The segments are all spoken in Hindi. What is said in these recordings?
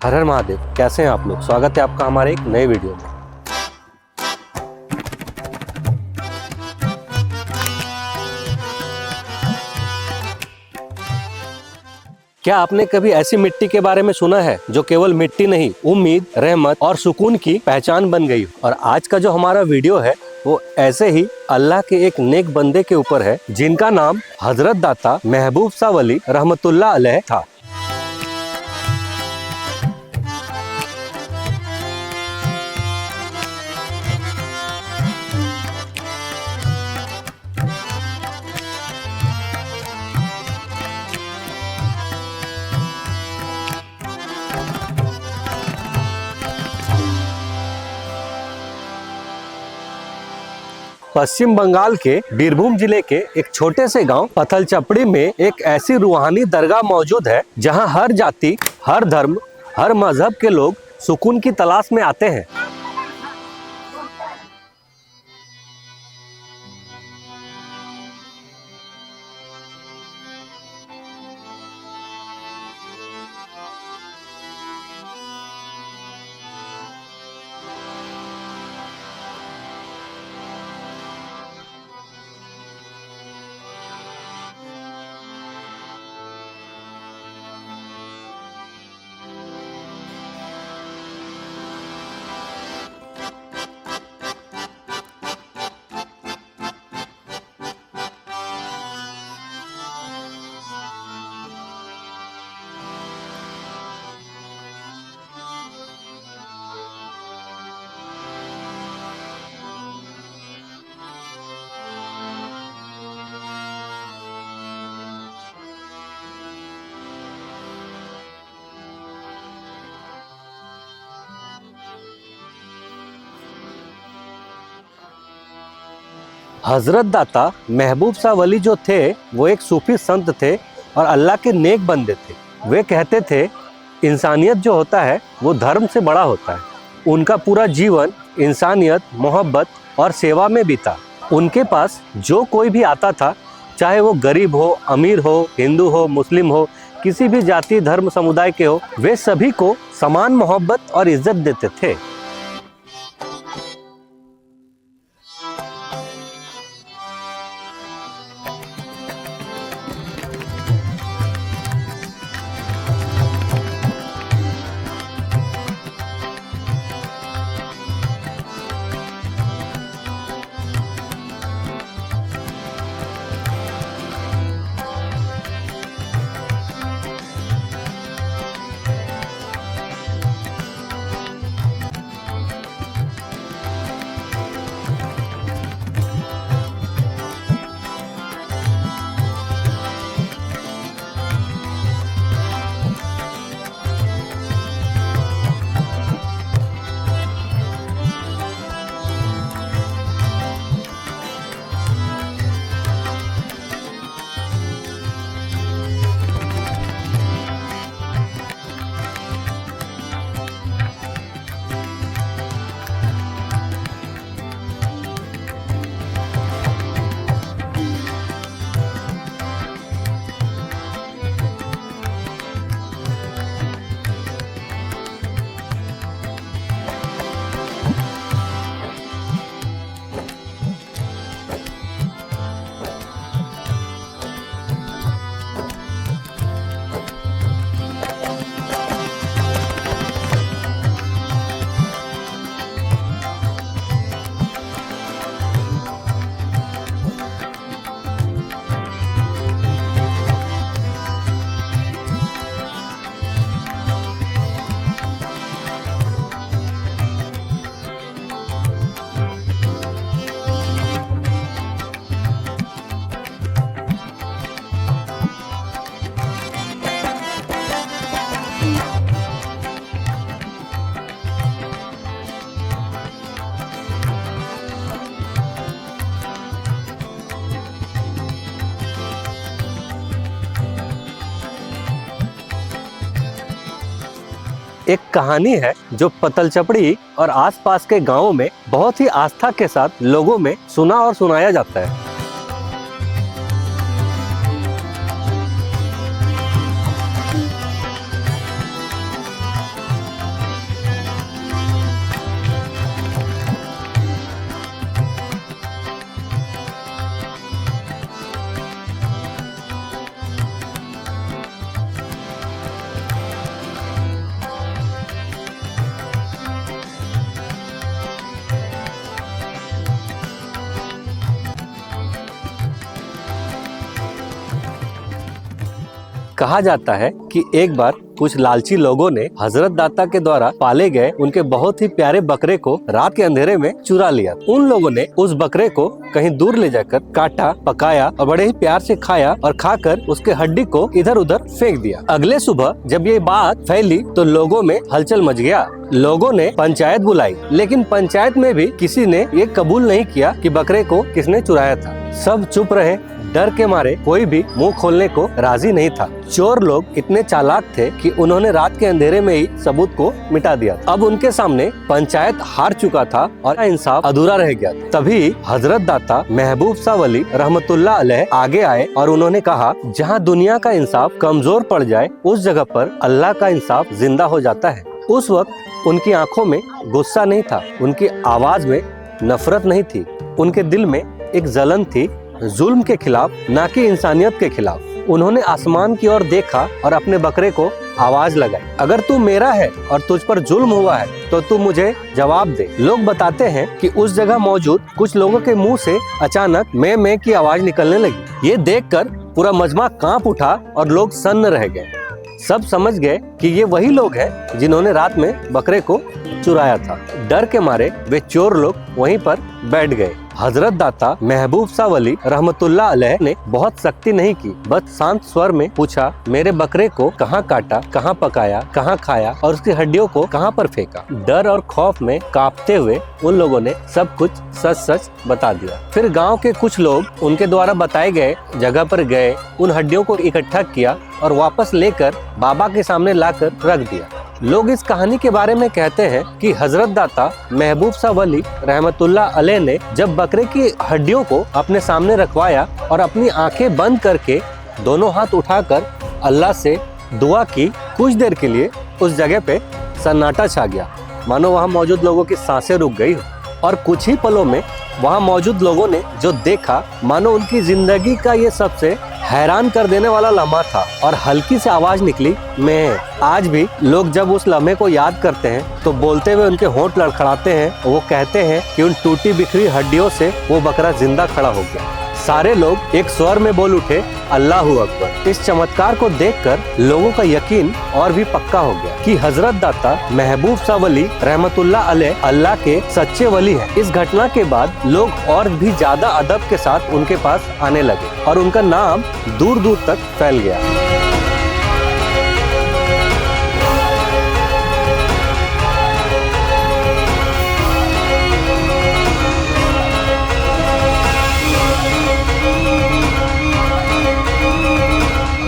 हर हर महादेव। कैसे हैं आप लोग? स्वागत है आपका हमारे एक नए वीडियो में। क्या आपने कभी ऐसी मिट्टी के बारे में सुना है जो केवल मिट्टी नहीं, उम्मीद, रहमत और सुकून की पहचान बन गई? और आज का जो हमारा वीडियो है वो ऐसे ही अल्लाह के एक नेक बंदे के ऊपर है, जिनका नाम हजरत दाता महबूब शाह वली रहमतुल्लाह अलैह था। पश्चिम बंगाल के बीरभूम जिले के एक छोटे से गांव पथलचपड़ी में एक ऐसी रूहानी दरगाह मौजूद है जहां हर जाति, हर धर्म, हर मजहब के लोग सुकून की तलाश में आते हैं। हजरत दाता महबूब शाह वली जो थे वो एक सूफी संत थे और अल्लाह के नेक बंदे थे। वे कहते थे इंसानियत जो होता है वो धर्म से बड़ा होता है। उनका पूरा जीवन इंसानियत, मोहब्बत और सेवा में बीता। उनके पास जो कोई भी आता था, चाहे वो गरीब हो, अमीर हो, हिंदू हो, मुस्लिम हो, किसी भी जाति, धर्म, समुदाय के हो, वे सभी को समान मोहब्बत और इज्जत देते थे। एक कहानी है जो पथलचपड़ी और आसपास के गांवों में बहुत ही आस्था के साथ लोगों में सुना और सुनाया जाता है। कहा जाता है कि एक बार कुछ लालची लोगों ने हजरत दाता के द्वारा पाले गए उनके बहुत ही प्यारे बकरे को रात के अंधेरे में चुरा लिया। उन लोगों ने उस बकरे को कहीं दूर ले जाकर काटा, पकाया और बड़े ही प्यार से खाया और खाकर उसके हड्डी को इधर उधर फेंक दिया। अगले सुबह जब ये बात फैली तो लोगों में हलचल मच गया। लोगों ने पंचायत बुलाई, लेकिन पंचायत में भी किसी ने ये कबूल नहीं किया कि बकरे को किसने चुराया था। सब चुप रहे। डर के मारे कोई भी मुंह खोलने को राजी नहीं था। चोर लोग इतने चालाक थे कि उन्होंने रात के अंधेरे में ही सबूत को मिटा दिया। अब उनके सामने पंचायत हार चुका था और इंसाफ अधूरा रह गया। तभी हजरत दाता महबूब शाह वली रहमतुल्लाह अलैह आगे आए और उन्होंने कहा, जहाँ दुनिया का इंसाफ कमजोर पड़ जाए उस जगह पर अल्लाह का इंसाफ जिंदा हो जाता है। उस वक्त उनकी आंखों में गुस्सा नहीं था, उनकी आवाज में नफरत नहीं थी, उनके दिल में एक जलन थी, जुल्म के खिलाफ ना कि इंसानियत के खिलाफ। उन्होंने आसमान की ओर देखा और अपने बकरे को आवाज लगाई, अगर तू मेरा है और तुझ पर जुल्म हुआ है तो तू मुझे जवाब दे। लोग बताते हैं कि उस जगह मौजूद कुछ लोगों के मुंह से अचानक मैं की आवाज निकलने लगी। ये देखकर पूरा मजमा कांप उठा और लोग सन्न रह गए। सब समझ गए कि ये वही लोग हैं जिन्होंने रात में बकरे को चुराया था। डर के मारे वे चोर लोग वहीं पर बैठ गए। हजरत दाता महबूब शाह वली रहमतुल्लाह अलैह ने बहुत सख्ती नहीं की, बस शांत स्वर में पूछा, मेरे बकरे को कहाँ काटा, कहाँ पकाया, कहाँ खाया और उसकी हड्डियों को कहाँ पर फेंका। डर और खौफ में कांपते हुए उन लोगों ने सब कुछ सच सच बता दिया। फिर गांव के कुछ लोग उनके द्वारा बताए गए जगह पर गए, उन हड्डियों को इकट्ठा किया और वापस लेकर बाबा के सामने लाकर रख दिया। लोग इस कहानी के बारे में कहते हैं कि हजरत दाता महबूब शाह वली रहमतुल्लाह अलैह ने जब बकरे की हड्डियों को अपने सामने रखवाया और अपनी आंखें बंद करके दोनों हाथ उठाकर अल्लाह से दुआ की, कुछ देर के लिए उस जगह पे सन्नाटा छा गया, मानो वहाँ मौजूद लोगों की सांसें रुक गई हो। और कुछ ही पलों में वहाँ मौजूद लोगों ने जो देखा, मानो उनकी जिंदगी का ये सबसे हैरान कर देने वाला लम्हा था। और हल्की सी आवाज निकली, मैं। आज भी लोग जब उस लम्हे को याद करते हैं तो बोलते हुए उनके होंठ लड़खड़ाते हैं। वो कहते हैं कि उन टूटी बिखरी हड्डियों से वो बकरा जिंदा खड़ा हो गया। सारे लोग एक स्वर में बोल उठे, अल्लाहू अकबर। इस चमत्कार को देखकर लोगों का यकीन और भी पक्का हो गया कि हजरत दाता महबूब शाह वली रहमतुल्लाह अलैह अल्लाह के सच्चे वली हैं। इस घटना के बाद लोग और भी ज्यादा अदब के साथ उनके पास आने लगे और उनका नाम दूर दूर तक फैल गया।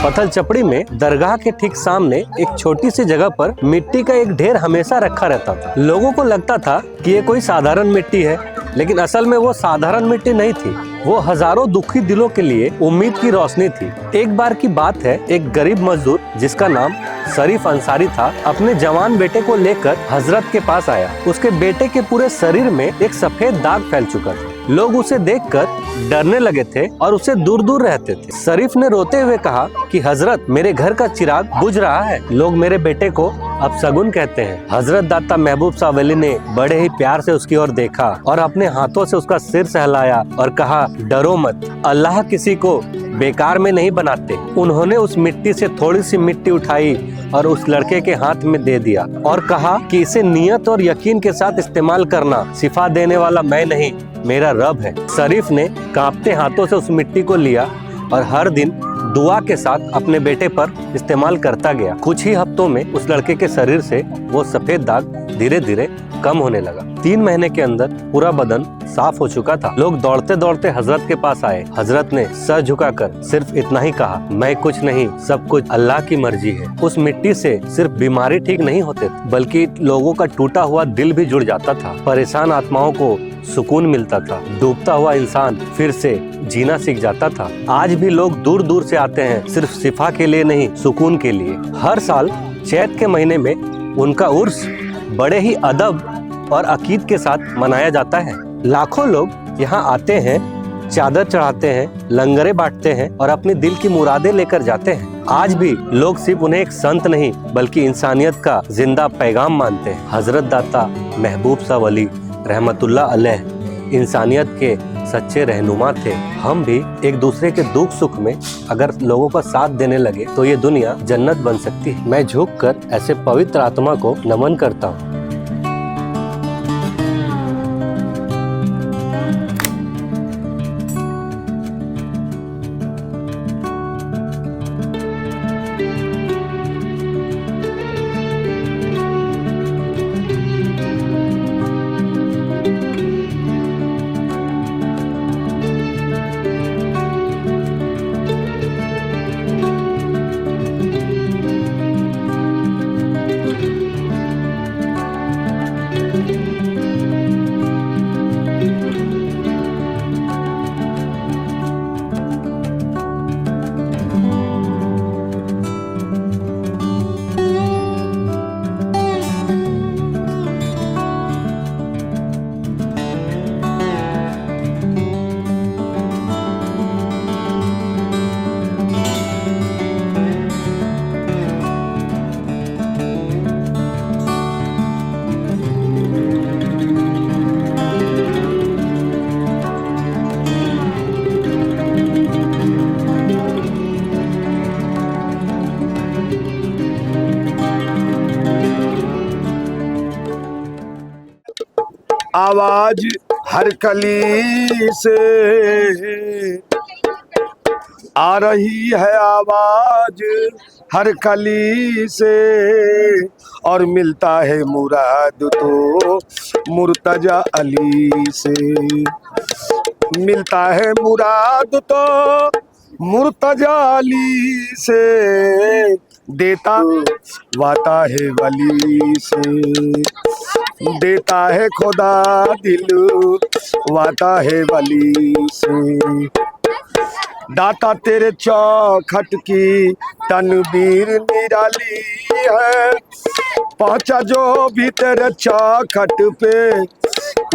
पथल चपड़ी में दरगाह के ठीक सामने एक छोटी सी जगह पर मिट्टी का एक ढेर हमेशा रखा रहता था। लोगों को लगता था कि ये कोई साधारण मिट्टी है, लेकिन असल में वो साधारण मिट्टी नहीं थी। वो हजारों दुखी दिलों के लिए उम्मीद की रोशनी थी। एक बार की बात है, एक गरीब मजदूर जिसका नाम शरीफ अंसारी था, अपने जवान बेटे को लेकर हजरत के पास आया। उसके बेटे के पूरे शरीर में एक सफेद दाग फैल चुका था। लोग उसे देखकर डरने लगे थे और उसे दूर दूर रहते थे। शरीफ ने रोते हुए कहा कि हजरत, मेरे घर का चिराग बुझ रहा है, लोग मेरे बेटे को अब सगुन कहते हैं। हजरत दाता महबूब शाह वली ने बड़े ही प्यार से उसकी ओर देखा और अपने हाथों से उसका सिर सहलाया और कहा, डरो मत, अल्लाह किसी को बेकार में नहीं बनाते। उन्होंने उस मिट्टी से थोड़ी सी मिट्टी उठाई और उस लड़के के हाथ में दे दिया और कहा कि इसे नियत और यकीन के साथ इस्तेमाल करना। शिफा देने वाला मैं नहीं, मेरा रब है। शरीफ ने कांपते हाथों से उस मिट्टी को लिया और हर दिन दुआ के साथ अपने बेटे पर इस्तेमाल करता गया। कुछ ही हफ्तों में उस लड़के के शरीर से वो सफेद दाग धीरे धीरे कम होने लगा। 3 महीने के अंदर पूरा बदन साफ हो चुका था। लोग दौड़ते दौड़ते हजरत के पास आए। हजरत ने सर झुकाकर सिर्फ इतना ही कहा, मैं कुछ नहीं, सब कुछ अल्लाह की मर्जी है। उस मिट्टी से सिर्फ बीमारी ठीक नहीं होते थे, बल्कि लोगों का टूटा हुआ दिल भी जुड़ जाता था। परेशान आत्माओं को सुकून मिलता था। डूबता हुआ इंसान फिर से जीना सीख जाता था। आज भी लोग दूर दूर से आते हैं, सिर्फ शिफा के लिए नहीं, सुकून के लिए। हर साल चैत के महीने में उनका उर्स बड़े ही अदब और अकीद के साथ मनाया जाता है। लाखों लोग यहाँ आते हैं, चादर चढ़ाते हैं, लंगरे बांटते हैं और अपने दिल की मुरादें लेकर जाते हैं। आज भी लोग सिर्फ उन्हें एक संत नहीं, बल्कि इंसानियत का जिंदा पैगाम मानते हैं। हजरत दाता महबूब शाह वली रहमतुल्लाह अलैह इंसानियत के सच्चे रहनुमा थे। हम भी एक दूसरे के दुख सुख में अगर लोगों का साथ देने लगे तो ये दुनिया जन्नत बन सकती है। मैं झुककर ऐसे पवित्र आत्मा को नमन करता हूँ। आवाज हर कली से आ रही है, आवाज हर कली से, और मिलता है मुराद तो मुर्तजा अली से। मिलता है मुराद तो मुर्तजा अली से, देता वाता है वली से। देता है खुदा दिल वाता है वली से। दाता तेरे चौखट की तनवीर निराली है, पहुंचा जो भी तेरे चौखट पे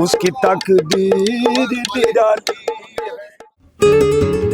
उसकी तकदीर निराली है।